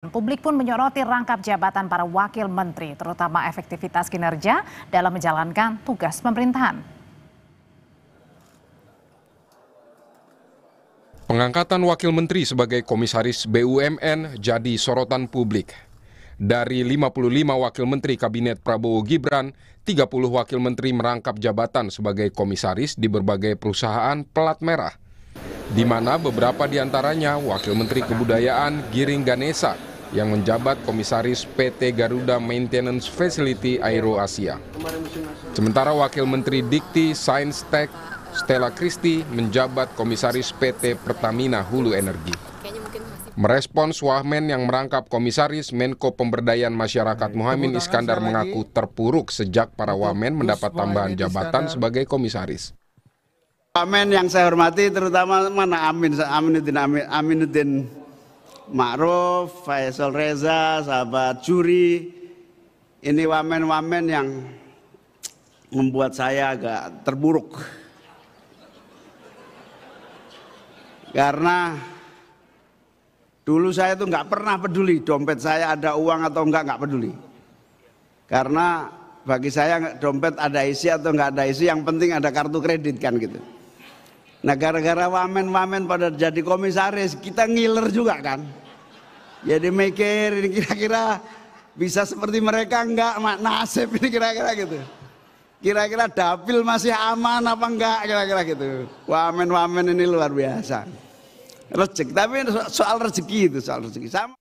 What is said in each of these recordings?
Publik pun menyoroti rangkap jabatan para wakil menteri, terutama efektivitas kinerja dalam menjalankan tugas pemerintahan. Pengangkatan wakil menteri sebagai komisaris BUMN jadi sorotan publik. Dari 55 wakil menteri kabinet Prabowo Gibran, 30 wakil menteri merangkap jabatan sebagai komisaris di berbagai perusahaan pelat merah, di mana beberapa di antaranya wakil menteri kebudayaan Giring Ganesa yang menjabat komisaris PT Garuda Maintenance Facility Aero Asia. Sementara wakil menteri Dikti Sains Tek Stella Christy menjabat komisaris PT Pertamina Hulu Energi. Merespons Wamen yang merangkap komisaris, Menko Pemberdayaan Masyarakat Muhaimin Iskandar mengaku terpuruk sejak para Wamen mendapat tambahan jabatan sebagai komisaris. Wamen yang saya hormati terutama Aminuddin Ma'ruf, Faisal Reza, sahabat Juri, ini wamen-wamen yang membuat saya agak terburuk. Karena dulu saya tuh nggak pernah peduli dompet saya ada uang atau nggak peduli. Karena bagi saya dompet ada isi atau nggak ada isi, yang penting ada kartu kredit kan gitu. Nah gara-gara wamen-wamen pada jadi komisaris, kita ngiler juga kan. Jadi mikir ini kira-kira bisa seperti mereka enggak, nasib ini kira-kira gitu. Kira-kira dapil masih aman apa enggak, kira-kira gitu. Wamen-wamen ini luar biasa. Rezeki, tapi soal rezeki itu, soal rezeki. Sama.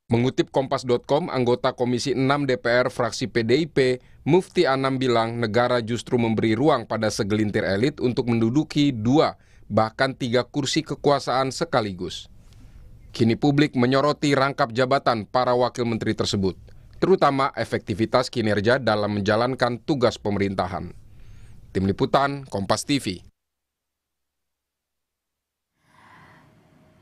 Mengutip Kompas.com, anggota Komisi 6 DPR fraksi PDIP, Mufti Anam bilang negara justru memberi ruang pada segelintir elit untuk menduduki 2, bahkan 3 kursi kekuasaan sekaligus. Kini publik menyoroti rangkap jabatan para wakil menteri tersebut, terutama efektivitas kinerja dalam menjalankan tugas pemerintahan. Tim Liputan, Kompas TV.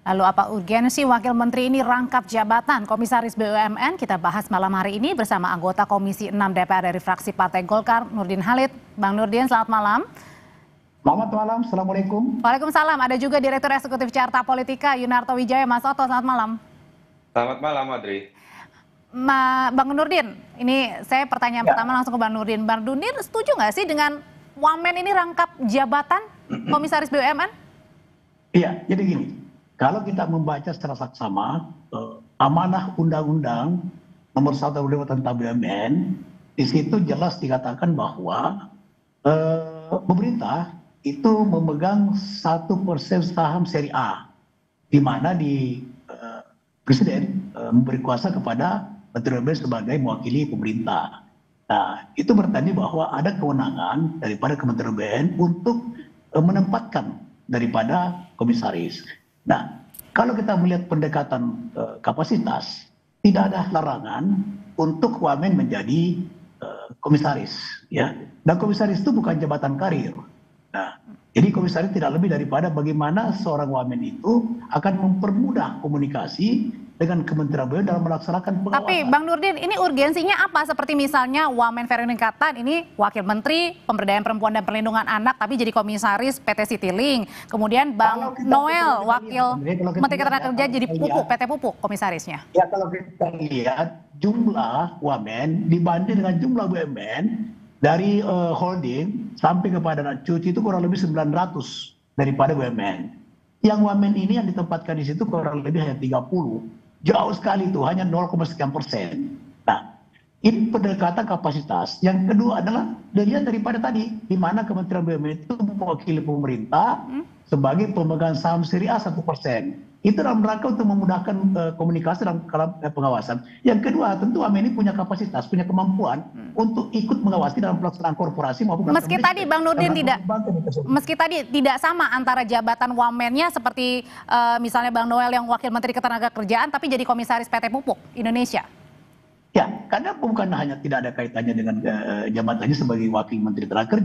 Lalu apa urgensi wakil menteri ini rangkap jabatan komisaris BUMN? Kita bahas malam hari ini bersama anggota Komisi 6 DPR dari fraksi Partai Golkar, Nurdin Halid. Bang Nurdin, selamat malam. Selamat malam, Assalamualaikum. Waalaikumsalam. Ada juga Direktur Eksekutif Carta Politika, Yunarto Wijaya. Mas Otto, selamat malam. Selamat malam, Adri. Bang Nurdin, ini saya pertanyaan pertama langsung ke Bang Nurdin. Bang Nurdin setuju nggak sih dengan wamen ini rangkap jabatan komisaris BUMN? Iya, jadi gini, kalau kita membaca secara saksama, amanah undang-undang nomor 1 tentang BUMN, di situ jelas dikatakan bahwa pemerintah itu memegang 1% saham seri A, di mana Presiden memberi kuasa kepada Menteri BUMN sebagai mewakili pemerintah. Nah, itu berarti bahwa ada kewenangan daripada Kementerian BUMN untuk menempatkan daripada komisaris. Nah, kalau kita melihat pendekatan kapasitas, tidak ada larangan untuk wamen menjadi komisaris, ya. Dan komisaris itu bukan jabatan karir. Nah, jadi komisaris tidak lebih daripada bagaimana seorang wamen itu akan mempermudah komunikasi dengan Kementerian BUMN dalam melaksanakan pengawasan. Tapi Bang Nurdin, ini urgensinya apa? Seperti misalnya Wamen Veronika ini Wakil Menteri Pemberdayaan Perempuan dan Perlindungan Anak, tapi jadi komisaris PT Citylink. Kemudian Bang Noel, Wakil Menteri Ketenagakerjaan jadi Pupuk, PT Pupuk komisarisnya. Ya, kalau kita lihat jumlah wamen dibanding dengan jumlah BUMN, dari holding sampai kepada anak cucu itu kurang lebih 900 daripada BUMN. Yang wamen ini yang ditempatkan di situ kurang lebih hanya 30. Jauh sekali itu, hanya 0,sekian%. Nah, ini pendekatan kapasitas. Yang kedua adalah dilihat daripada tadi, di mana Kementerian BUMN itu mewakili pemerintah sebagai pemegang saham seri A 1%. Itu dalam rangka untuk memudahkan komunikasi dalam pengawasan. Yang kedua, tentu wamen ini punya kapasitas, punya kemampuan untuk ikut mengawasi dalam pelaksanaan korporasi maupun meski tadi Bang Nurdin tidak sama antara jabatan wamennya seperti misalnya Bang Noel yang Wakil Menteri Ketenagakerjaan tapi jadi komisaris PT Pupuk Indonesia. Ya, karena bukan hanya tidak ada kaitannya dengan jabatannya sebagai Wakil Menteri Tenaga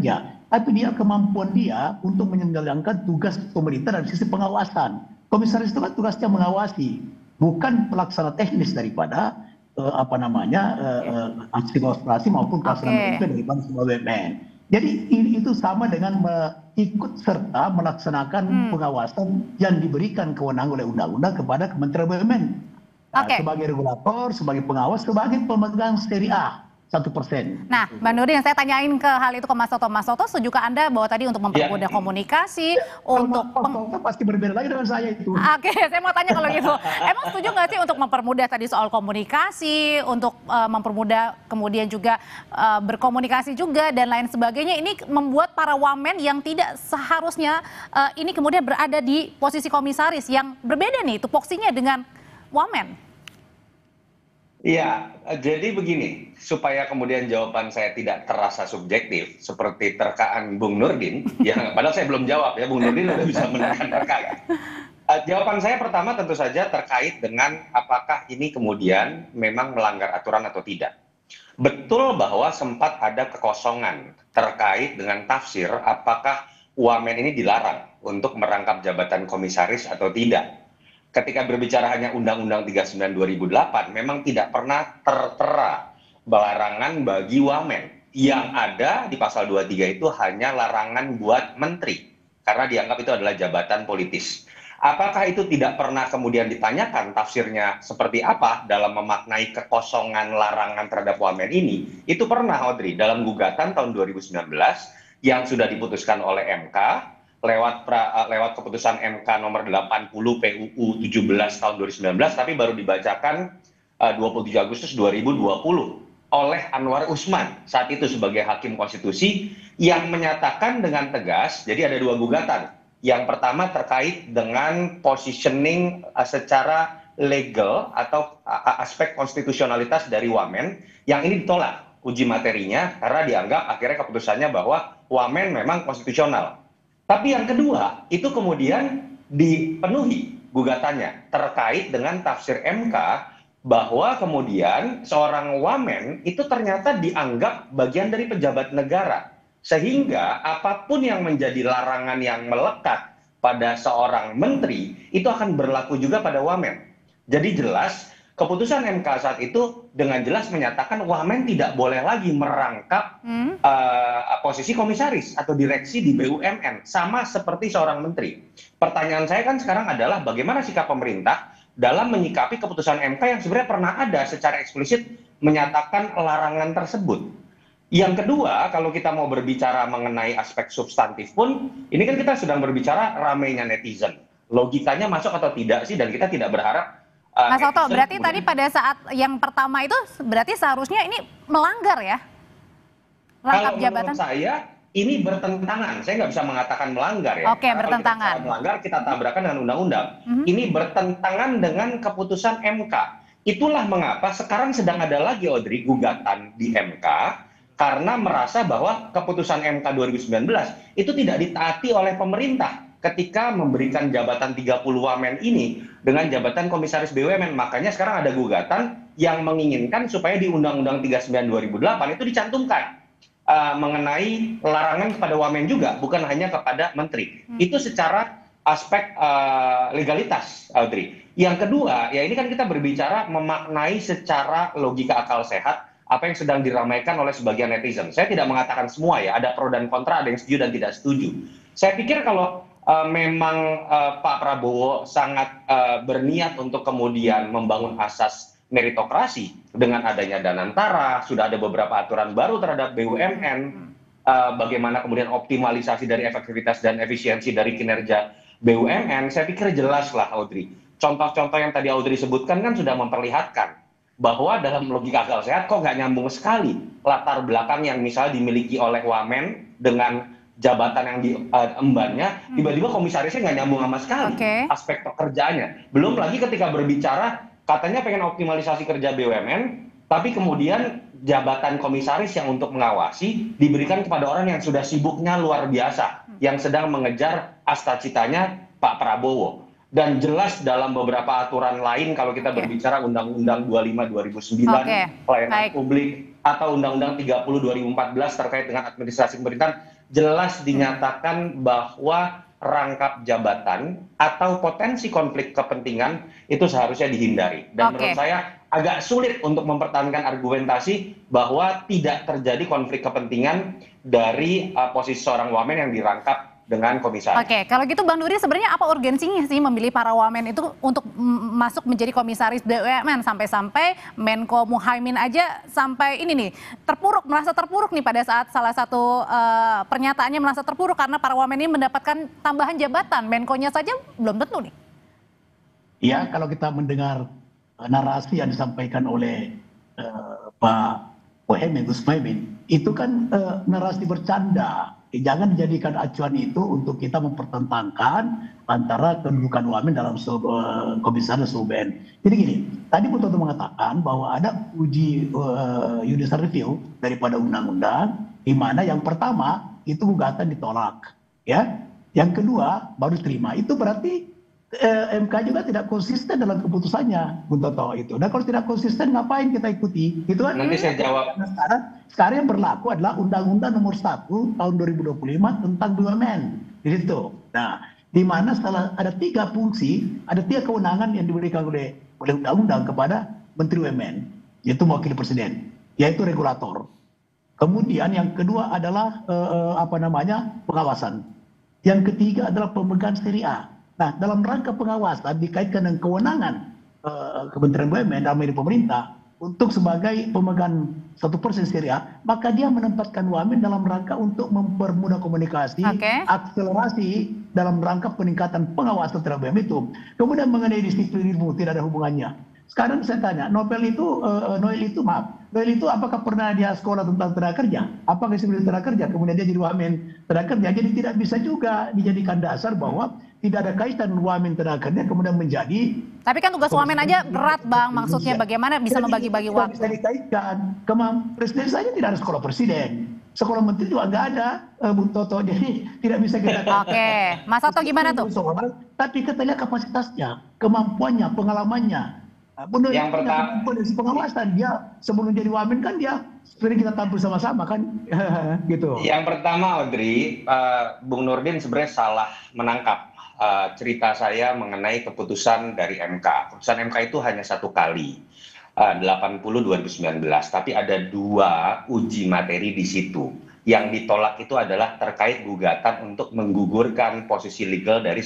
tapi dia kemampuan dia untuk menjalankan tugas pemerintah dari sisi pengawasan. Komisaris itu kan tugasnya mengawasi, bukan pelaksana teknis daripada aksi korporasi maupun pelaksanaan daripada sebuah BUMN. Jadi itu sama dengan ikut serta melaksanakan pengawasan yang diberikan kewenangan oleh undang-undang kepada Kementerian BUMN. Oke. Sebagai regulator, sebagai pengawas, sebagai pemegang seri A 1%. Nah, Mbak Nurdin, saya tanyain ke hal itu ke Mas Toto. Mas Toto, sejukah Anda bahwa tadi untuk mempermudah komunikasi, untuk Mas Toto pasti berbeda lagi dengan saya itu. Oke, saya mau tanya kalau gitu. Emang setuju nggak sih untuk mempermudah tadi soal komunikasi, untuk mempermudah kemudian juga berkomunikasi juga dan lain sebagainya. Ini membuat para wamen yang tidak seharusnya ini kemudian berada di posisi komisaris yang berbeda nih tupoksinya dengan wamen. Iya, jadi begini, supaya kemudian jawaban saya tidak terasa subjektif, seperti terkaan Bung Nurdin, ya padahal saya belum jawab ya, Bung Nurdin udah bisa menerka ya. Jawaban saya pertama tentu saja terkait dengan apakah ini kemudian memang melanggar aturan atau tidak. Betul bahwa sempat ada kekosongan terkait dengan tafsir apakah wamen ini dilarang untuk merangkap jabatan komisaris atau tidak. Ketika berbicara hanya Undang-Undang 39 2008, memang tidak pernah tertera larangan bagi wamen. Yang ada di pasal 23 itu hanya larangan buat menteri, karena dianggap itu adalah jabatan politis. Apakah itu tidak pernah kemudian ditanyakan tafsirnya seperti apa dalam memaknai kekosongan larangan terhadap wamen ini? Itu pernah, Audrey, dalam gugatan tahun 2019 yang sudah diputuskan oleh MK, lewat keputusan MK nomor 80 PUU 17 tahun 2019, tapi baru dibacakan 27 Agustus 2020 oleh Anwar Usman saat itu sebagai hakim konstitusi yang menyatakan dengan tegas. Jadi ada dua gugatan. Yang pertama terkait dengan positioning secara legal atau aspek konstitusionalitas dari wamen, yang ini ditolak uji materinya karena dianggap akhirnya keputusannya bahwa wamen memang konstitusional. Tapi yang kedua, itu kemudian dipenuhi gugatannya terkait dengan tafsir MK bahwa kemudian seorang wamen itu ternyata dianggap bagian dari pejabat negara. Sehingga apapun yang menjadi larangan yang melekat pada seorang menteri, itu akan berlaku juga pada wamen. Jadi jelas, keputusan MK saat itu dengan jelas menyatakan wamen tidak boleh lagi merangkap posisi komisaris atau direksi di BUMN, sama seperti seorang menteri. Pertanyaan saya kan sekarang adalah bagaimana sikap pemerintah dalam menyikapi keputusan MK yang sebenarnya pernah ada secara eksplisit menyatakan larangan tersebut. Yang kedua, kalau kita mau berbicara mengenai aspek substantif pun, ini kan kita sedang berbicara ramainya netizen. Logikanya masuk atau tidak sih, dan kita tidak berharap Mas Toto, berarti tadi pada saat yang pertama itu berarti seharusnya ini melanggar ya? Rangkap jabatan? Menurut saya ini bertentangan. Saya nggak bisa mengatakan melanggar ya. Oke, bertentangan. Kalau kita melanggar, kita tabrakan dengan undang-undang. Ini bertentangan dengan keputusan MK. Itulah mengapa sekarang sedang ada lagi, Audrey, gugatan di MK karena merasa bahwa keputusan MK 2019 itu tidak ditaati oleh pemerintah ketika memberikan jabatan 30 wamen ini dengan jabatan komisaris BUMN. Makanya sekarang ada gugatan yang menginginkan supaya di Undang-Undang 39 2008 itu dicantumkan mengenai larangan kepada wamen juga, bukan hanya kepada menteri. Itu secara aspek legalitas, Audrey. Yang kedua, ya ini kan kita berbicara memaknai secara logika akal sehat apa yang sedang diramaikan oleh sebagian netizen. Saya tidak mengatakan semua ya, ada pro dan kontra, ada yang setuju dan tidak setuju. Saya pikir kalau memang Pak Prabowo sangat berniat untuk kemudian membangun asas meritokrasi dengan adanya Danantara, sudah ada beberapa aturan baru terhadap BUMN, bagaimana kemudian optimalisasi dari efektivitas dan efisiensi dari kinerja BUMN, saya pikir jelas lah, Audrey. Contoh-contoh yang tadi Audrey sebutkan kan sudah memperlihatkan bahwa dalam logika akal sehat kok nggak nyambung sekali latar belakang yang misalnya dimiliki oleh wamen dengan jabatan yang diembannya, tiba-tiba komisarisnya nggak nyambung sama sekali aspek pekerjaannya. Belum lagi ketika berbicara katanya pengen optimalisasi kerja BUMN, tapi kemudian jabatan komisaris yang untuk mengawasi diberikan kepada orang yang sudah sibuknya luar biasa, yang sedang mengejar asta-citanya Pak Prabowo. Dan jelas dalam beberapa aturan lain kalau kita berbicara Undang-Undang 25 2009 pelayanan publik atau Undang-Undang 30 2014 terkait dengan administrasi pemerintahan, jelas dinyatakan bahwa rangkap jabatan atau potensi konflik kepentingan itu seharusnya dihindari. Dan menurut saya agak sulit untuk mempertahankan argumentasi bahwa tidak terjadi konflik kepentingan dari posisi seorang wamen yang dirangkap dengan komisaris. Oke, kalau gitu Bang Nurdin sebenarnya apa urgensinya sih memilih para wamen itu untuk masuk menjadi komisaris BUMN, sampai-sampai Menko Muhaimin aja sampai ini nih merasa terpuruk nih pada saat salah satu pernyataannya merasa terpuruk karena para wamen ini mendapatkan tambahan jabatan, Menkonya saja belum tentu nih. Ya, kalau kita mendengar narasi yang disampaikan oleh Pak Gus Muhaimin, itu kan narasi bercanda. Jangan dijadikan acuan itu untuk kita mempertentangkan antara kedudukan wamen dalam komisaris BUMN. Jadi gini, tadi Bu Toto mengatakan bahwa ada uji judicial review daripada undang-undang, di mana yang pertama itu gugatan ditolak, ya. Yang kedua baru terima. Itu berarti MK juga tidak konsisten dalam keputusannya, Bung Toto itu. Dan kalau tidak konsisten ngapain kita ikuti? Gitu kan? Nanti saya jawab. Nah, sekarang yang berlaku adalah Undang-Undang Nomor 1 Tahun 2025 tentang BUMN. Di situ. Nah, di mana ada 3 fungsi, ada 3 kewenangan yang diberikan oleh undang-undang kepada Menteri BUMN, yaitu Wakil Presiden, yaitu regulator. Kemudian yang kedua adalah pengawasan. Yang ketiga adalah pemegang seri A. Nah, dalam rangka pengawasan dikaitkan dengan kewenangan Kementerian BUMN dalam ini pemerintah untuk sebagai pemegang 1% seri A, maka dia menempatkan wamen dalam rangka untuk mempermudah komunikasi, akselerasi dalam rangka peningkatan pengawasan terhadap BUMN itu. Kemudian mengenai disiplin ilmu tidak ada hubungannya. Sekarang saya tanya, Noel itu apakah pernah dia sekolah tentang tenaga kerja? Apakah disiplin tenaga kerja? Kemudian dia jadi wamen tenaga kerja. Jadi tidak bisa juga dijadikan dasar bahwa tidak ada kaitan wamen tenaga kerja kemudian menjadi. Tapi kan tugas wamen aja berat, Bang. Maksudnya bagaimana bisa membagi-bagi waktu? Bisa dikaitkan. Presiden saja tidak ada sekolah presiden. Sekolah menteri juga nggak ada, Bung Toto. Jadi tidak bisa kita. Oke, Mas Toto gimana tuh? Tapi kita lihat kapasitasnya, kemampuannya, pengalamannya. Yang pertama, pengawasan dia sebelum jadi wamen kan dia sering kita tampil sama-sama kan, gitu. Yang pertama, Audrey, Bung Nurdin sebenarnya salah menangkap cerita saya mengenai keputusan dari MK. Keputusan MK itu hanya 1 kali, 80/2019, tapi ada 2 uji materi di situ. Yang ditolak itu adalah terkait gugatan untuk menggugurkan posisi legal dari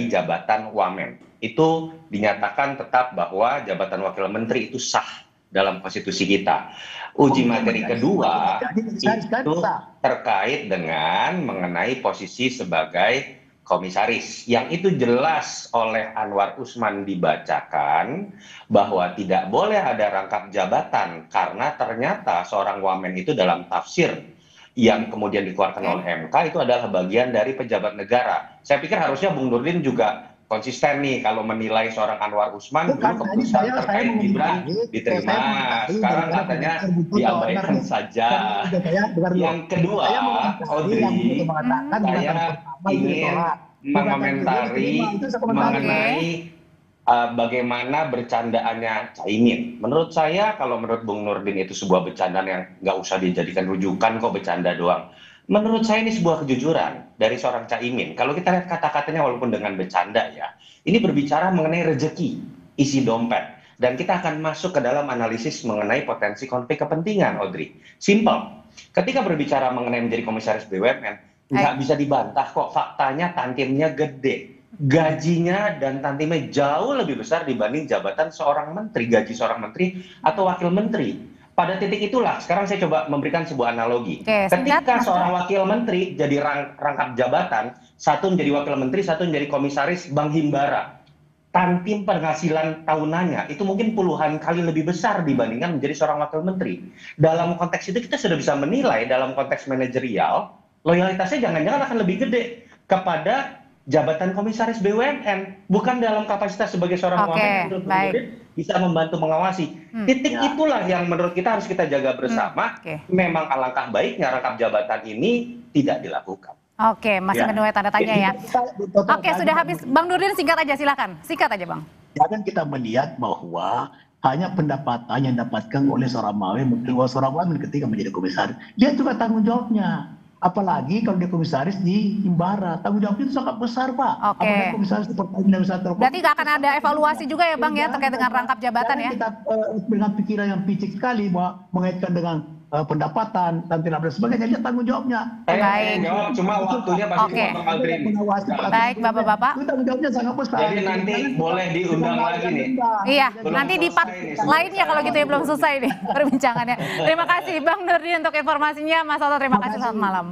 jabatan wamen. Itu dinyatakan tetap bahwa jabatan wakil menteri itu sah dalam konstitusi kita. Uji materi kedua itu terkait dengan mengenai posisi sebagai komisaris, yang itu jelas oleh Anwar Usman dibacakan bahwa tidak boleh ada rangkap jabatan karena ternyata seorang wamen itu dalam tafsir yang kemudian dikeluarkan oleh MK itu adalah bagian dari pejabat negara. Saya pikir harusnya Bung Nurdin juga konsisten nih kalau menilai seorang Anwar Usman dulu keputusan terkait Gibran diterima, sekarang katanya diabaikan saja. Yang kedua, Audrey, saya ingin mengomentari mengenai bagaimana bercandaannya Caimin. Menurut saya, kalau menurut Bung Nurdin itu sebuah bercandaan yang nggak usah dijadikan rujukan, kok bercanda doang. Menurut saya ini sebuah kejujuran dari seorang Caimin. Kalau kita lihat kata-katanya walaupun dengan bercanda ya, ini berbicara mengenai rezeki, isi dompet. Dan kita akan masuk ke dalam analisis mengenai potensi konflik kepentingan, Audrey. Simple. Ketika berbicara mengenai menjadi komisaris BUMN, nggak bisa dibantah kok, faktanya tantimnya gede. Gajinya dan tantimnya jauh lebih besar dibanding jabatan seorang menteri, gaji seorang menteri atau wakil menteri. Pada titik itulah, sekarang saya coba memberikan sebuah analogi. Ketika seorang wakil menteri jadi rangkap jabatan, satu menjadi wakil menteri, satu menjadi komisaris Bank Himbara. Tantim penghasilan tahunannya itu mungkin puluhan kali lebih besar dibandingkan menjadi seorang wakil menteri. Dalam konteks itu kita sudah bisa menilai dalam konteks manajerial, loyalitasnya jangan-jangan akan lebih gede kepada jabatan komisaris BUMN, bukan dalam kapasitas sebagai seorang wamen bisa membantu mengawasi. Titik itulah yang menurut kita harus kita jaga bersama. Memang alangkah baiknya rangkap jabatan ini tidak dilakukan. Oke, masih menuai tanda tanya ya. Oke, sudah habis. Bang Nurdin singkat aja, silakan. Singkat aja, Bang. Jangan kita melihat bahwa hanya pendapatan yang didapatkan oleh seorang wamen ketika menjadi komisaris. Dia juga tanggung jawabnya. Apalagi kalau dia komisaris di Himbara, tanggung jawabnya itu sangat besar, Pak. Apalagi komisaris di Pertamina bisa terpilih. Berarti nggak akan ada evaluasi juga ya, Bang, ya terkait dengan rangkap jabatan ya? Kita dengan pikiran yang picik sekali bahwa mengaitkan dengan pendapatan dan tidak ada sebagainya, lihat tanggung jawabnya. Baik. Jawab, cuma waktunya pasti Oke. potong Aldrin. Baik, Bapak-bapak. Itu tanggung jawabnya sangat besar. Jadi nanti boleh diundang lagi nih. Iya, Belum nanti di part selesai nih, lainnya kalau gitu ya, belum selesai nih perbincangannya. Terima kasih Bang Nurdin untuk informasinya. Mas Oto, terima kasih, selamat malam.